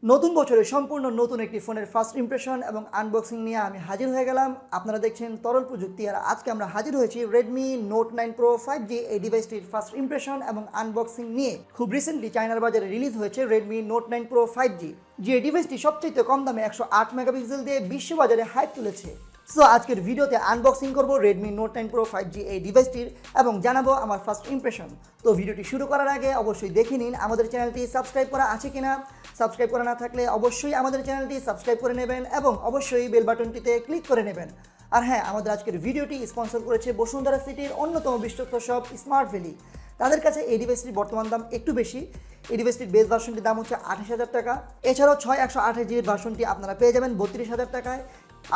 নতুন বছরে সম্পূর্ণ নতুন একটি ফোনের ফার্স্ট ইমপ্রেশন এবং আনবক্সিং নিয়ে আমি হাজির হয়ে গেলাম। আপনারা দেখছেন তরল প্রযুক্তি, আর আজকে আমরা হাজির হয়েছি Redmi Note 9 Pro 5G এই ডিভাইসটির ফার্স্ট ইমপ্রেশন এবং আনবক্সিং নিয়ে। খুব রিসেন্টলি চায়নার বাজারে রিলিজ হয়েছে Redmi Note 9 Pro 5G, যে ডিভাইসটি সবচেয়ে কম দামে 108 মেগাপিক্সেল দিয়ে বিশ্ববাজারে হাইপ তুলেছে। সো আজকের ভিডিওতে আনবক্সিং করব Redmi Note 9 Pro 5G এই ডিভাইসটির এবং জানাবো আমার ফার্স্ট ইমপ্রেশন। তো ভিডিওটি শুরু করার আগে অবশ্যই দেখে নিন আমাদের চ্যানেলটি সাবস্ক্রাইব করা আছে কিনা। সাবস্ক্রাইব করা না থাকলে অবশ্যই আমাদের চ্যানেলটি সাবস্ক্রাইব করে নেবেন এবং অবশ্যই বেল বাটনটিতে ক্লিক করে নেবেন। আর হ্যাঁ, আমাদের আজকের ভিডিওটি স্পন্সর করেছে বসুন্ধরা সিটির অন্যতম বিশ্বস্ত শপ স্মার্ট ভ্যালি। তাদের কাছে এই ডিভাইসটির বর্তমান দাম একটু বেশি। এই ডিভাইসটির বেস ভার্সনটির দাম হচ্ছে 28,000 টাকা। এছাড়াও 6128GB ভার্সনটি আপনারা পেয়ে যাবেন 32,000 টাকায়,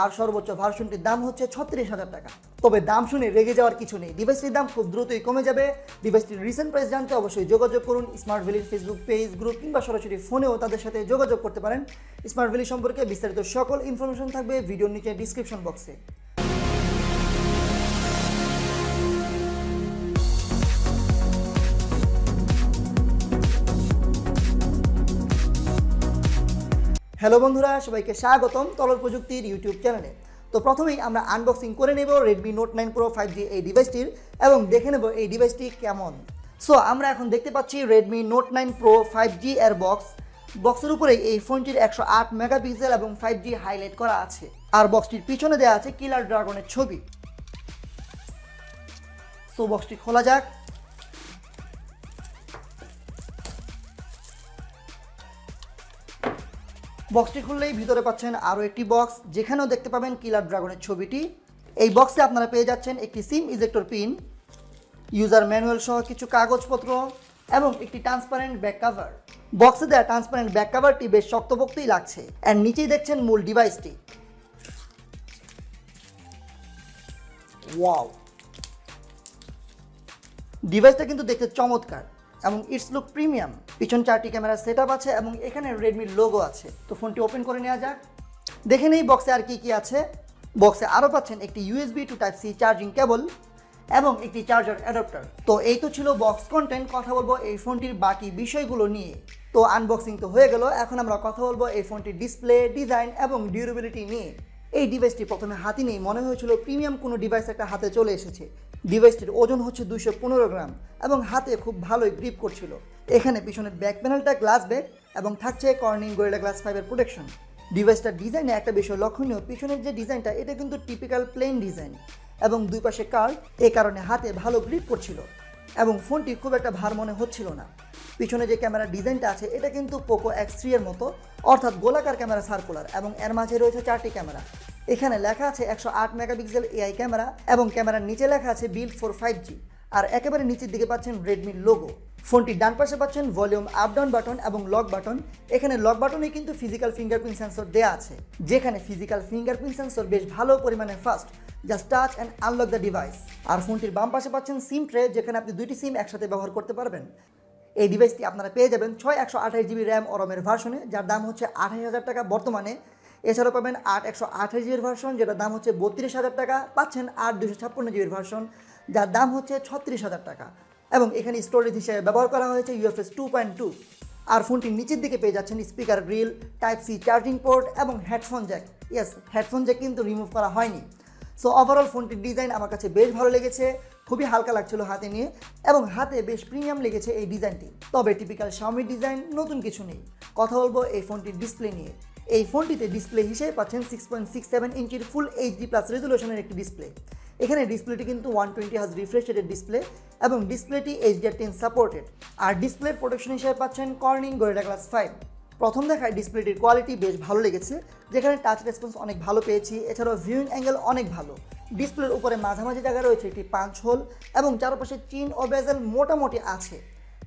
আর সর্বোচ্চ ভার্সনটির দাম হচ্ছে 36,000 টাকা। তবে দাম শুনে রেগে যাওয়ার কিছু নেই, ডিভাইসটির দাম খুব দ্রুতই কমে যাবে। ডিভাইসটির রিসেন্ট প্রাইস জানতে অবশ্যই যোগাযোগ করুন স্মার্ট ভ্যালির ফেসবুক পেজ, গ্রুপ কিংবা সরাসরি ফোনেও তাদের সাথে যোগাযোগ করতে পারেন। স্মার্ট ভ্যালি সম্পর্কে বিস্তারিত সকল ইনফরমেশন থাকবে ভিডিওর নিচে ডিসক্রিপশন বক্সে। হ্যালো বন্ধুরা, সবাইকে স্বাগতম তরল প্রযুক্তির ইউটিউব চ্যানেলে। তো প্রথমেই আমরা আনবক্সিং করে নেব Redmi Note 9 Pro 5G এই ডিভাইসটির এবং দেখে নেব এই ডিভাইসটি কেমন। সো আমরা এখন দেখতে পাচ্ছি Redmi Note 9 Pro 5G এর বক্সের উপরে এই ফোনটির 108 মেগাপিক্সেল এবং 5G হাইলাইট করা আছে, আর বক্সটির পিছনে দেওয়া আছে কিলার ড্রাগনের ছবি। সো বক্সটি খোলা যাক। বক্সটি খুললেই ভিতরে পাচ্ছেন আরও একটি বক্স, যেখানেও দেখতে পাবেন কিলার ড্রাগনের ছবিটি। এই বক্সে আপনারা পেয়ে যাচ্ছেন একটি সিম ইজেক্টর পিন, ইউজার ম্যানুয়াল সহ কিছু কাগজপত্র এবং একটি ট্রান্সপারেন্ট ব্যাক কাভার। বক্সে দেওয়া ট্রান্সপারেন্ট ব্যাক কাভারটি বেশ শক্তপোক্তই লাগছে। আর নিচেই দেখছেন মূল ডিভাইসটি। ওয়াও, ডিভাইসটা কিন্তু দেখতে চমৎকার এবং ইটস লুক প্রিমিয়াম। পিছন 4টি ক্যামেরা সেটআপ আছে এবং এখানে রেডমির লোগো আছে। তো ফোনটি ওপেন করে নেওয়া যাক। দেখে নেই বক্সে আর কি আছে। বক্সে আরও পাচ্ছেন একটি USB to Type-C charging cable এবং একটি চার্জার অ্যাডাপ্টার। তো এই তো ছিল বক্স কন্টেন্ট। কথা বলবো এই ফোনটির বাকি বিষয়গুলো নিয়ে। তো আনবক্সিং তো হয়ে গেল, এখন আমরা কথা বলবো এই ফোনটির ডিসপ্লে, ডিজাইন এবং ডিউরেবিলিটি নিয়ে। এই ডিভাইসটি প্রথমে হাতে নিয়ে মনে হয়েছিল প্রিমিয়াম কোনো ডিভাইস একটা হাতে চলে এসেছে। ডিভাইসটির ওজন হচ্ছে 215 গ্রাম এবং হাতে খুব ভালোই গ্রিপ করছিল। এখানে পিছনের ব্যাক প্যানেলটা গ্লাস ব্যাক এবং থাকছে কর্নিং গরিলা গ্লাস 5 প্রোটেকশন। ডিভাইসটার ডিজাইনে একটা বিষয় লক্ষণীয়, পিছনের যে ডিজাইনটা এটা কিন্তু টিপিক্যাল প্লেন ডিজাইন এবং দুই পাশে কার্ভ, এই কারণে হাতে ভালো গ্রিপ করছিল এবং ফোনটি খুব একটা ভার মনে হচ্ছিল না। পিছনে যে ক্যামেরা ডিজাইনটা আছে এটা কিন্তু পোকো X3 এর মতো, অর্থাৎ গোলাকার ক্যামেরা সার্কুলার, এবং এর মাঝে রয়েছে 4টি ক্যামেরা। এখানে লেখা আছে 108 মেগাপিক্সেল AI ক্যামেরা এবং ক্যামেরার নিচে লেখা আছে বিল্ড ফর 5G। আর একেবারে নিচের দিকে পাচ্ছেন রেডমির লোগো। ফোনটির ডান পাশে পাচ্ছেন ভলিউম আপ ডাউন বাটন এবং লক বাটন। এখানে লক বাটনে কিন্তু ফিজিক্যাল ফিঙ্গারপ্রিন্ট সেন্সর দেওয়া আছে, যেখানে ফিজিক্যাল ফিঙ্গারপ্রিন্ট সেন্সর বেশ ভালো পরিমাণে fast. Just touch and unlock the device. আর ফোনটির বাম পাশে পাচ্ছেন সিম ট্রে, যেখানে আপনি 2টি সিম একসাথে ব্যবহার করতে পারবেন। এই ডিভাইসটি আপনারা পেয়ে যাবেন 128GB র্যাম ও রমের ভার্সনে, যার দাম হচ্ছে 28,000 টাকা বর্তমানে। এছাড়াও পাবেন 128GB ভার্সন, যেটার দাম হচ্ছে 32,000 টাকা। পাচ্ছেন 256GB ভার্সন, যার দাম হচ্ছে 36,000 টাকা। এবং এখানে স্টোরেজ হিসেবে ব্যবহার করা হয়েছে UFS 2.2। আর ফোনটির নিচের দিকে পেয়ে যাচ্ছেন speaker grille, Type-C charging port এবং headphone jack. Yes, headphone jack কিন্তু রিমুভ করা হয়নি। সো ওভারঅল ফোনটির ডিজাইন আমার কাছে বেশ ভালো লেগেছে, খুবই হালকা লাগছিল হাতে নিয়ে এবং হাতে বেশ প্রিমিয়াম লেগেছে এই ডিজাইনটি। তবে টিপিক্যাল xiaomi ডিজাইন, নতুন কিছু নেই। কথা বলবো এই ফোনটির ডিসপ্লে নিয়ে। এই ফোনটিতে ডিসপ্লে হিসেবে পাচ্ছেন 6.67 ইঞ্চির ফুল HD+ রেজুলেশনের একটি ডিসপ্লে। এখানে ডিসপ্লেটি কিন্তু 120Hz রিফ্রেশ রেটের ডিসপ্লে এবং ডিসপ্লেটি HDR10 সাপোর্টেড। আর ডিসপ্লের প্রোটেকশন হিসেবে পাচ্ছেন কর্নিং গরিলা গ্লাস 5। প্রথম দেখায় ডিসপ্লেটির কোয়ালিটি বেশ ভালো লেগেছে, যেখানে টাচ রেসপন্স অনেক ভালো পেয়েছি। এছাড়াও ভিউইং অ্যাঙ্গেল অনেক ভালো। ডিসপ্লের উপরে মাঝামাঝি জায়গায় রয়েছে একটি পাঞ্চ হোল এবং চারপাশে চিন ও বেজেল মোটামুটি আছে।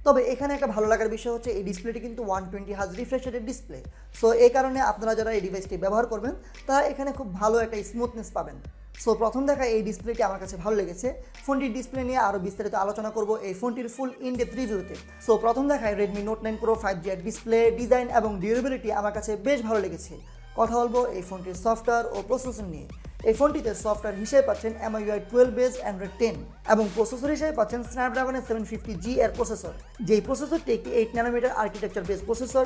তবে এখানে একটা ভালো লাগার বিষয় হচ্ছে এই ডিসপ্লেটি কিন্তু 120Hz রিফ্রেশ রেটের ডিসপ্লে। সো এই কারণে আপনারা যারা এই ডিভাইসটি ব্যবহার করবেন তারা এখানে খুব ভালো একটা স্মুথনেস পাবেন। সো প্রথম দেখায় এই ডিসপ্লেটি আমার কাছে ভালো লেগেছে। ফোনটির ডিসপ্লে নিয়ে আরও বিস্তারিত আলোচনা করব এই ফোনটির ফুল ইনডেপথ রিভিউতে। সো প্রথম দেখায় Redmi Note 9 Pro 5G এর ডিসপ্লে, ডিজাইন এবং ডিউরেবিলিটি আমার কাছে বেশ ভালো লেগেছে। কথা বলবো এই ফোনটির সফটওয়্যার ও প্রসেসর নিয়ে। এই ফোনটিতে সফটওয়্যার হিসেবে পাচ্ছেন MIUI 12 বেস অ্যান্ড্রয়েড 10 এবং প্রসেসর হিসেবে পাচ্ছেন স্ন্যাপড্রাগনের 750G এর প্রসেসর, যেই প্রসেসরটি একটি 8 ন্যানোমিটার আর্কিটেকচার বেস প্রসেসর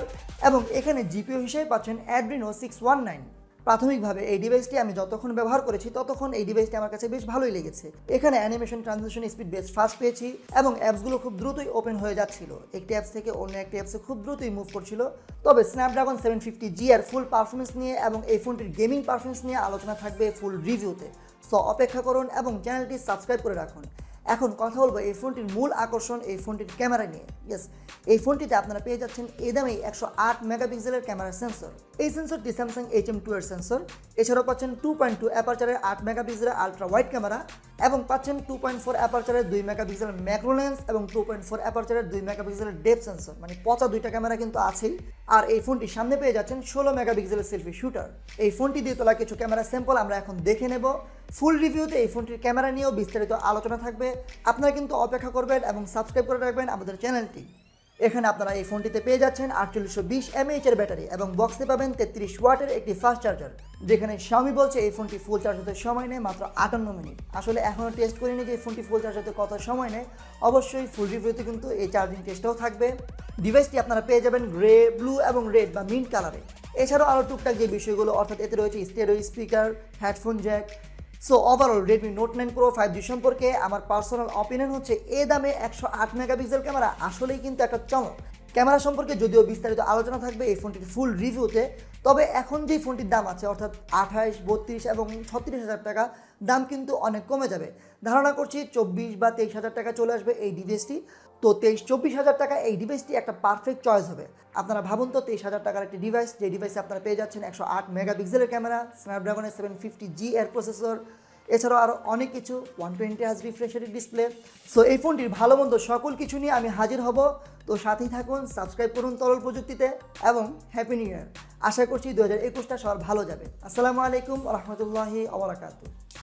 এবং এখানে জিপিইউ হিসেবে পাচ্ছেন Adreno 619। প্রাথমিকভাবে এই ডিভাইসটি আমি যতক্ষণ ব্যবহার করেছি ততক্ষণ এই ডিভাইসটি আমার কাছে বেশ ভালোই লেগেছে। এখানে অ্যানিমেশন ট্রানজিশন স্পিড বেশ ফাস্ট পেয়েছি এবং অ্যাপসগুলো খুব দ্রুতই ওপেন হয়ে যাচ্ছিল, একটি অ্যাপস থেকে অন্য একটি অ্যাপসে খুব দ্রুতই মুভ করছিল। তবে স্ন্যাপড্রাগন 750G এর ফুল পারফরমেন্স নিয়ে এবং এই ফোনটির গেমিং পারফরমেন্স নিয়ে আলোচনা থাকবে ফুল রিভিউতে। সো অপেক্ষা করুন এবং চ্যানেলটি সাবস্ক্রাইব করে রাখুন। এখন কথা বলবো এই ফোনটির মূল আকর্ষণ এই ফোনটির ক্যামেরা নিয়ে। ইয়েস, এই ফোনটিতে আপনারা পেয়ে যাচ্ছেন এই দামেই 108 মেগাপিক্সেলের ক্যামেরা সেন্সর। এই সেন্সরটি স্যামসাং HM2 এর সেন্সর। এছাড়াও পাচ্ছেন 2.2 অ্যাপারচারের 8 মেগাপিক্সেলের আলট্রা ওয়াইড ক্যামেরা এবং পাচ্ছেন 2.4 অ্যাপারচারের 2 মেগাপিক্সেলের ম্যাক্রো লেন্স এবং 2.4 অ্যাপারচারের 2 মেগাপিক্সেলের ডেপথ সেন্সর, মানে পচা দুইটা ক্যামেরা কিন্তু আছেই। আর এই ফোনটির সামনে পেয়ে যাচ্ছেন 16 মেগাপিক্সেলের সেলফি শুটার। এই ফোনটি দিয়ে তোলা কিছু ক্যামেরা স্যাম্পল আমরা এখন দেখে নেব। ফুল রিভিউতে এই ফোনটির ক্যামেরা নিয়েও বিস্তারিত আলোচনা থাকবে। আপনারা কিন্তু অপেক্ষা করবেন এবং সাবস্ক্রাইব করে রাখবেন আমাদের চ্যানেলটি। এখানে আপনারা এই ফোনটিতে পেয়ে যাচ্ছেন 4820 mAh এর ব্যাটারি এবং বক্সে পাবেন 33 ওয়াটের একটি ফাস্ট চার্জার, যেখানে xiaomi বলছে এই ফোনটি ফুল চার্জ হতে সময় নেয় মাত্র 58 মিনিট। আসলে এখনও টেস্ট করিনি যে এই ফোনটি ফুল চার্জ হতে কত সময় নেয়। অবশ্যই ফুল রিভিউতে কিন্তু এই চার্জিং টেস্টও থাকবে। ডিভাইসটি আপনারা পেয়ে যাবেন গ্রে, ব্লু এবং রেড বা মিন্ট কালারে। এছাড়াও আরও টুকটাক যে বিষয়গুলো, অর্থাৎ এতে রয়েছে stereo speaker, headphone Jack. So overall Redmi Note 9 Pro 5G সম্পর্কে আমার পার্সোনাল অপিনিয়ন হচ্ছে এ দামে 108 মেগাপিক্সেল ক্যামেরা আসলেই কিন্তু একটা চমক। ক্যামেরা সম্পর্কে যদিও বিস্তারিত আলোচনা থাকবে এই ফোনটির ফুল রিভিউতে, তবে এখন যে ফোনটির দাম আছে অর্থাৎ 28, 32 এবং 36,000 টাকা দাম কিন্তু অনেক কমে যাবে। ধারণা করছি 24 বা 23,000 টাকা চলে আসবে এই ডিভাইসটি। তো 23-24,000 টাকা এই ডিভাইসটি একটা পারফেক্ট চয়েস হবে। আপনারা ভাবুন তো 23,000 টাকার একটি ডিভাইস, যে ডিভাইসে আপনারা পেয়ে যাচ্ছেন 108 মেগাপিক্সেলের ক্যামেরা, স্ন্যাপড্রাগনের 750G এর প্রসেসর, এছাড়াও আরও অনেক কিছু, 120Hz রিফ্রেশ রেটের ডিসপ্লে। সো এই ফোনটির ভালো মন্দ সকল কিছু নিয়ে আমি হাজির হব। তো সাথেই থাকুন, সাবস্ক্রাইব করুন তরল প্রযুক্তিতে এবং হ্যাপি নিউ ইয়ার। আশা করছি 2021টা সবার ভালো যাবে। আসসালামু আলাইকুম ওয়া রাহমাতুল্লাহি ওয়া বারাকাতুহু।